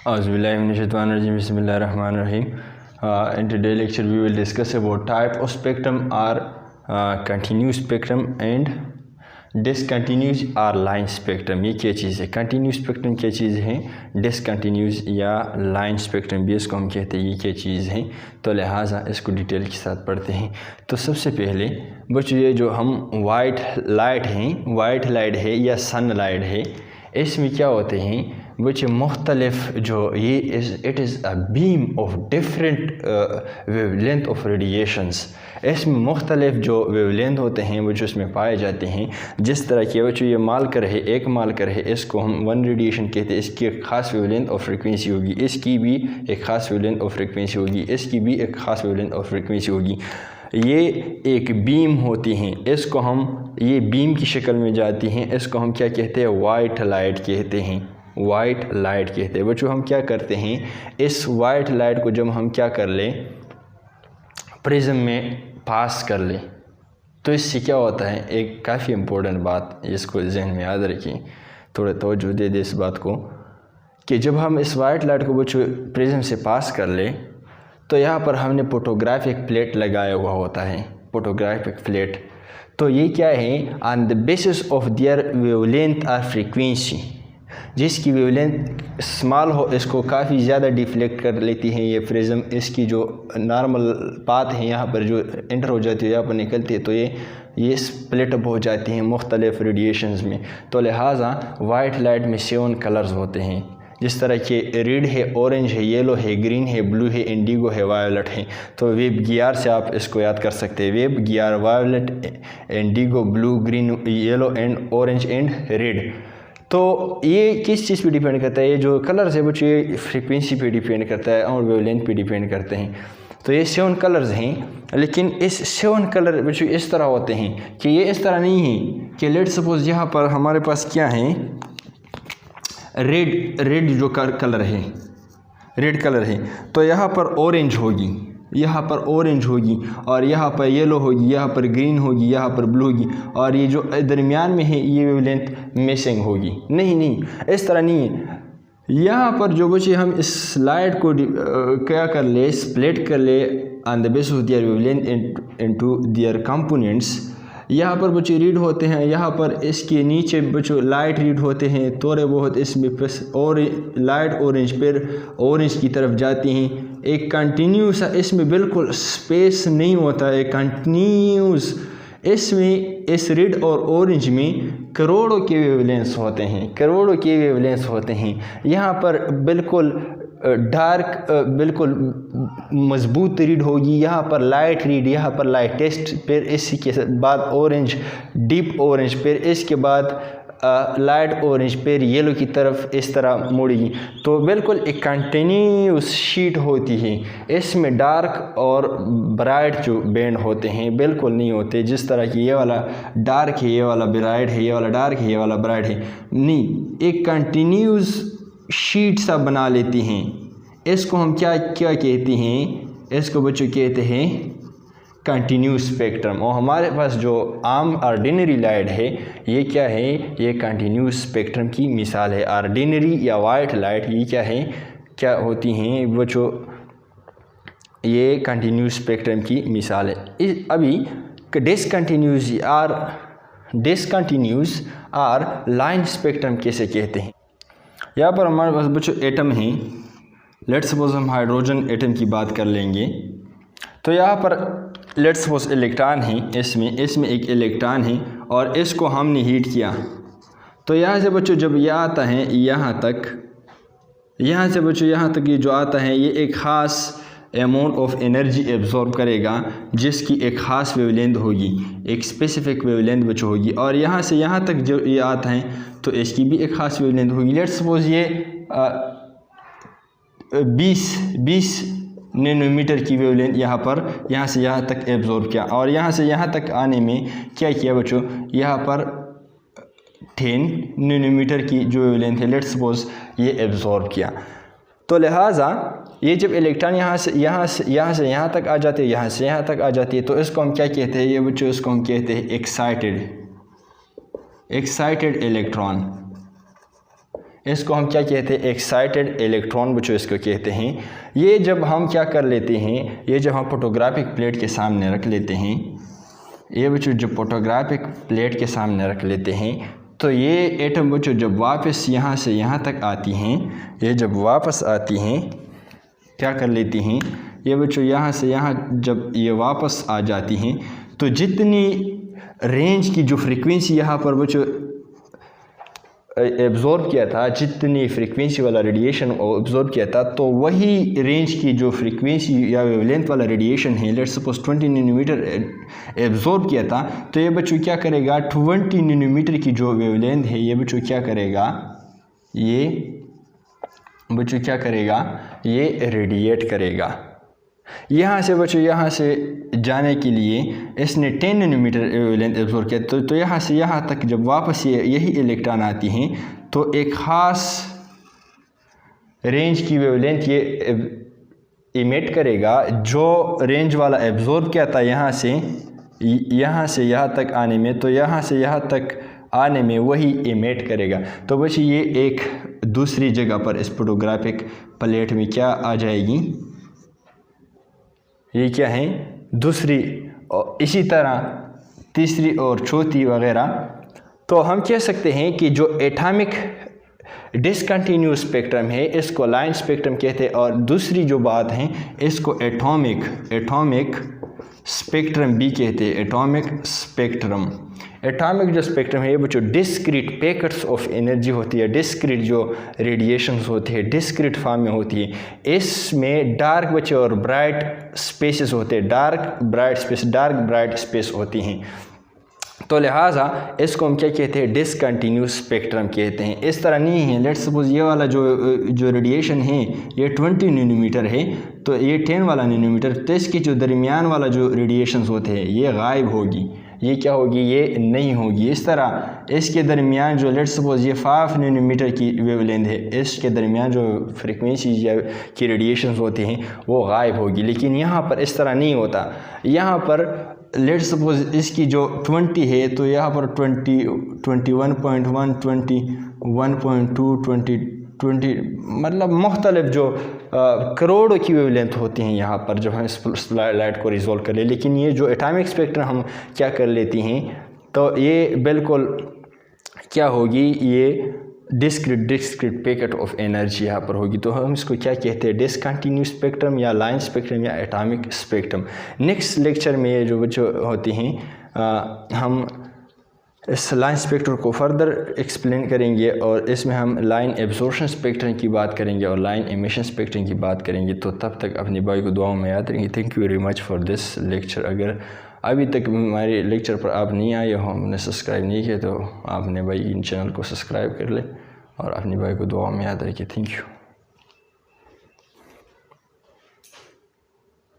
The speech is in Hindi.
Bismillahirrahmanirrahim. In today's lecture we will discuss about type of spectrum are continuous spectrum and discontinuous or line spectrum. ये क्या चीज़ है? कंटिन्यूस स्पेक्ट्रम क्या चीज़ है, डिसकंटिन्यूस या लाइन स्पेक्ट्रम भी इसको हम कहते हैं, ये क्या चीज़ है। तो लिहाजा इसको डिटेल के साथ पढ़ते हैं। तो सबसे पहले बच्चों ये जो हम वाइट लाइट है या सन लाइट है, इसमें क्या होते हैं बच्चे मुख्तलिफ जो ये it is a beam of different wavelength of radiations. इसमें मुख्तलिफ जो वेवलेंथ होते हैं वो जो इसमें पाए जाते हैं। जिस तरह के बच्चों ये मार्कर है, एक मार्कर है, इसको हम वन रेडिएशन कहते हैं। इसकी एक ख़ास वेवलेंथ ऑफ फ्रिक्वेंसी होगी, इसकी भी एक ख़ास वेवलेंथ ऑफ फ्रिक्वेंसी होगी, इसकी भी एक ख़ास वेवलेंथ ऑफ फ्रिक्वेंसी होगी। ये एक बीम होती हैं, इसको हम ये बीम की शक्ल में जाती हैं, इसको हम क्या कहते हैं, वाइट लाइट कहते हैं, वाइट लाइट कहते हैं। बच्चों हम क्या करते हैं, इस वाइट लाइट को जब हम क्या कर लें, प्रिज्म में पास कर लें, तो इससे क्या होता है, एक काफ़ी इम्पोर्टेंट बात, इसको जहन में याद रखिए, थोड़ा तवज्जो दे इस बात को, कि जब हम इस वाइट लाइट को बच्चों प्रिज्म से पास कर लें तो यहाँ पर हमने फोटोग्राफिक प्लेट लगाया हुआ होता है, फोटोग्राफिक प्लेट। तो ये क्या है, on the basis of their wavelength और फ्रीक्वेंसी, जिसकी वेवलेंथ स्मॉल हो इसको काफ़ी ज़्यादा डिफ्लेक्ट कर लेती है ये प्रिज्म। इसकी जो नॉर्मल पाथ है यहाँ पर जो इंटर हो जाती है, यहाँ पर निकलती है, तो ये स्प्लिट अप हो जाती हैं मुख्तलिफ रेडिएशंस में। तो लिहाजा वाइट लाइट में 7 कलर्स होते हैं, जिस तरह के रेड है, ऑरेंज है, येलो है, ग्रीन है, ब्लू है, इंडिगो है, वायोलेट है। तो वेब गियर से आप इसको याद कर सकते हैं, web gear, violet, Indigo, blue, green, yellow and orange and red. तो ये किस चीज़ पे डिपेंड करता है, ये जो कलर्स है बच्चों ये फ्रीक्वेंसी पे डिपेंड करता है और वेवलेंथ पे डिपेंड करते हैं। तो ये 7 कलर्स हैं, लेकिन इस 7 कलर बच्चों इस तरह होते हैं कि ये इस तरह नहीं है कि लेट सपोज यहाँ पर हमारे पास क्या है, रेड जो कलर है, रेड कलर है, तो यहाँ पर ऑरेंज होगी, यहाँ पर ऑरेंज होगी, और यहाँ पर येलो होगी, यहाँ पर ग्रीन होगी, यहाँ पर ब्लू होगी, और ये जो दरमियान में है ये वेवलेंथ मिसिंग होगी। नहीं, इस तरह नहीं है। यहाँ पर जो बच्चे हम इस लाइट को क्या कर ले, स्प्लिट कर ले on the basis of their wavelength into their components. यहाँ पर बच्चे रीड होते हैं, यहाँ पर इसके नीचे बच्चों लाइट रीड होते हैं, थोड़े बहुत इसमें और लाइट ऑरेंज पर ऑरेंज की तरफ जाती हैं। एक कंटिन्यूस, इसमें बिल्कुल स्पेस नहीं होता है, कंटिन्यूस। इसमें इस रेड और ऑरेंज में करोड़ों के वेवलेंथ्स होते हैं, करोड़ों के वेवलेंथ्स होते हैं। यहाँ पर बिल्कुल डार्क बिल्कुल मजबूत रीड होगी, यहाँ पर लाइट रीड, यहाँ पर लाइट टेस्ट, फिर इसी के बाद ऑरेंज, डीप ऑरेंज, फिर इसके बाद लाइट ऑरेंज, फिर येलो की तरफ इस तरह मुड़ेगी। तो बिल्कुल एक कंटिन्यूस शीट होती है, इसमें डार्क और ब्राइट जो बैंड होते हैं बिल्कुल नहीं होते, जिस तरह की ये वाला डार्क है, ये वाला ब्राइट है, ये वाला डार्क है, ये वाला ब्राइट है, नहीं, एक कंटिन्यूस शीट सा बना लेती हैं। इसको हम क्या कहते हैं, इसको बच्चों कहते हैं कंटिन्यूस स्पेक्ट्रम। और हमारे पास जो आम ऑर्डिनरी लाइट है ये क्या है, ये कंटिन्यूस स्पेक्ट्रम की मिसाल है। ऑर्डिनरी या वाइट लाइट ये क्या है, क्या होती हैं बच्चों, ये कंटिन्यूस स्पेक्ट्रम की मिसाल है। अभी डिसकंटिन्यूस और लाइन स्पेक्ट्रम कैसे कहते हैं। यहाँ पर हमारे पास बच्चों एटम हैं, लेट्स सपोज हम हाइड्रोजन एटम की बात कर लेंगे। तो यहाँ पर लेट्स सपोज इलेक्ट्रॉन है, इसमें एक इलेक्ट्रॉन है और इसको हमने हीट किया। तो यहाँ से बच्चों जब यह आता है यहाँ तक, यहाँ से बच्चों यहाँ तक ये जो आता है ये एक ख़ास अमाउंट ऑफ एनर्जी एब्जॉर्ब करेगा, जिसकी एक ख़ास वेवलेंथ होगी, एक स्पेसिफिक वेवलेंथ बच्चों होगी। और यहाँ से यहाँ तक जो ये आता है तो इसकी भी एक ख़ास वेवलेंथ होगी। लेट्स सपोज ये 20 नैनोमीटर की वेवलेंथ यहाँ से यहाँ तक एब्जॉर्ब किया, और यहाँ से यहाँ तक आने में क्या किया बच्चों, यहाँ पर 10 नैनोमीटर की जो वेवलेंथ है लेट्स सपोज ये एब्जॉर्ब किया। तो लिहाजा ये जब इलेक्ट्रॉन यहाँ से यहाँ तक आ जाते हैं, यहाँ से यहाँ तक आ जाती है, तो इसको हम क्या कहते हैं, ये बच्चों इसको हम कहते हैं एक्साइटेड इलेक्ट्रॉन। इसको हम क्या कहते हैं, एक्साइटेड इलेक्ट्रॉन बच्चों इसको कहते हैं। ये जब हम क्या कर लेते हैं, ये जब हम फोटोग्राफिक प्लेट के सामने रख लेते हैं, ये बच्चों जब फोटोग्राफिक प्लेट के सामने रख लेते हैं तो ये एटम बच्चों जब वापस यहाँ से यहाँ तक आती हैं, ये जब वापस आती हैं क्या कर लेती हैं, ये बच्चों यहाँ से यहाँ जब ये वापस आ जाती हैं तो जितनी रेंज की जो फ्रीक्वेंसी यहाँ पर बच्चों एब्जॉर्ब किया था, जितनी फ्रीक्वेंसी वाला रेडिएशन एब्जॉर्ब किया था, तो वही रेंज की जो फ्रीक्वेंसी या वेवलेंथ वाला रेडिएशन है, लेट्स सपोज 20 नैनोमीटर एब्जॉर्ब किया था, तो ये बच्चों क्या करेगा, 20 नैनोमीटर की जो वेवलेंथ है ये बच्चों क्या करेगा, ये बच्चों क्या करेगा, ये रेडिएट करेगा। यहाँ से बच्चों यहाँ से जाने के लिए इसने 10 नैनोमीटर वेवलेंथ एब्जॉर्ब किया, तो यहाँ से यहाँ तक जब वापस यही इलेक्ट्रॉन आती हैं तो एक ख़ास रेंज की वेवलेंथ ये इमिट करेगा। जो रेंज वाला एब्जॉर्ब किया था यहाँ से यहाँ तक आने में, तो यहाँ से यहाँ तक आने में वही इमिट करेगा। तो बच्चे ये एक दूसरी जगह पर इस फोटोग्राफिक प्लेट में क्या आ जाएगी, ये क्या है, दूसरी, और इसी तरह तीसरी और चौथी वगैरह। तो हम कह सकते हैं कि जो एटॉमिक डिसकंटिन्यूस स्पेक्ट्रम है इसको लाइन स्पेक्ट्रम कहते हैं, और दूसरी जो बात है इसको एटॉमिक स्पेक्ट्रम भी कहते हैं। एटॉमिक जो स्पेक्ट्रम है ये बच्चों डिस्क्रीट पैकेट्स ऑफ एनर्जी होती है, डिस्क्रीट जो रेडिएशंस होती है डिस्क्रीट फॉर्म में होती है। इसमें डार्क बच्चे और ब्राइट स्पेसेस होते हैं, डार्क ब्राइट स्पेस होती हैं। तो लिहाजा इसको हम क्या कहते हैं, डिसकंटिन्यूस स्पेक्ट्रम कहते हैं। इस तरह नहीं है, लेट्स सपोज ये वाला जो रेडिएशन है ये 20 नैनोमीटर है, तो ये 10 वाला नैनोमीटर, तो इसके जो दरमियान वाला जो रेडिएशंस होते हैं ये गायब होगी, ये क्या होगी, ये नहीं होगी। इस तरह इसके दरमियान जो लेट्स सपोज ये 5 नैनोमीटर की वेवलेंथ है, इसके दरमियान जो फ्रीक्वेंसी या की रेडिएशंस होते हैं वो गायब होगी। लेकिन यहाँ पर इस तरह नहीं होता। यहाँ पर लेट्स सपोज इसकी जो 20 है तो यहाँ पर 20, 21.1, 21.2, 20 मतलब मुख्तलिफ जो करोड़ों की वेवलेंथ होती हैं यहाँ पर जब हम इस लाइट को रिजॉल्व कर ले। लेकिन ये जो एटॉमिक स्पेक्ट्रम हम क्या कर लेती हैं तो ये बिल्कुल क्या होगी, ये डिस्क्रीट पैकेट ऑफ एनर्जी यहाँ पर होगी। तो हम इसको क्या कहते हैं, डिसकंटिन्यूस स्पेक्ट्रम या लाइन स्पेक्ट्रम या एटॉमिक स्पेक्ट्रम। नेक्स्ट लेक्चर में ये जो होती हैं हम इस लाइन स्पेक्ट्रम को फर्दर एक्सप्लेन करेंगे, और इसमें हम लाइन एब्जॉर्प्शन स्पेक्ट्रम की बात करेंगे और लाइन एमिशन स्पेक्ट्रम की बात करेंगे। तो तब तक अपने भाई को दुआओं में याद रखेंगे। Thank you very much for this lecture. अगर अभी तक हमारे लेक्चर पर आप नहीं आए हो, हमने सब्सक्राइब नहीं किया, तो आपने भाई इन चैनल को सब्सक्राइब कर ले और अपने भाई को दुआओं में याद रखिए। Thank you.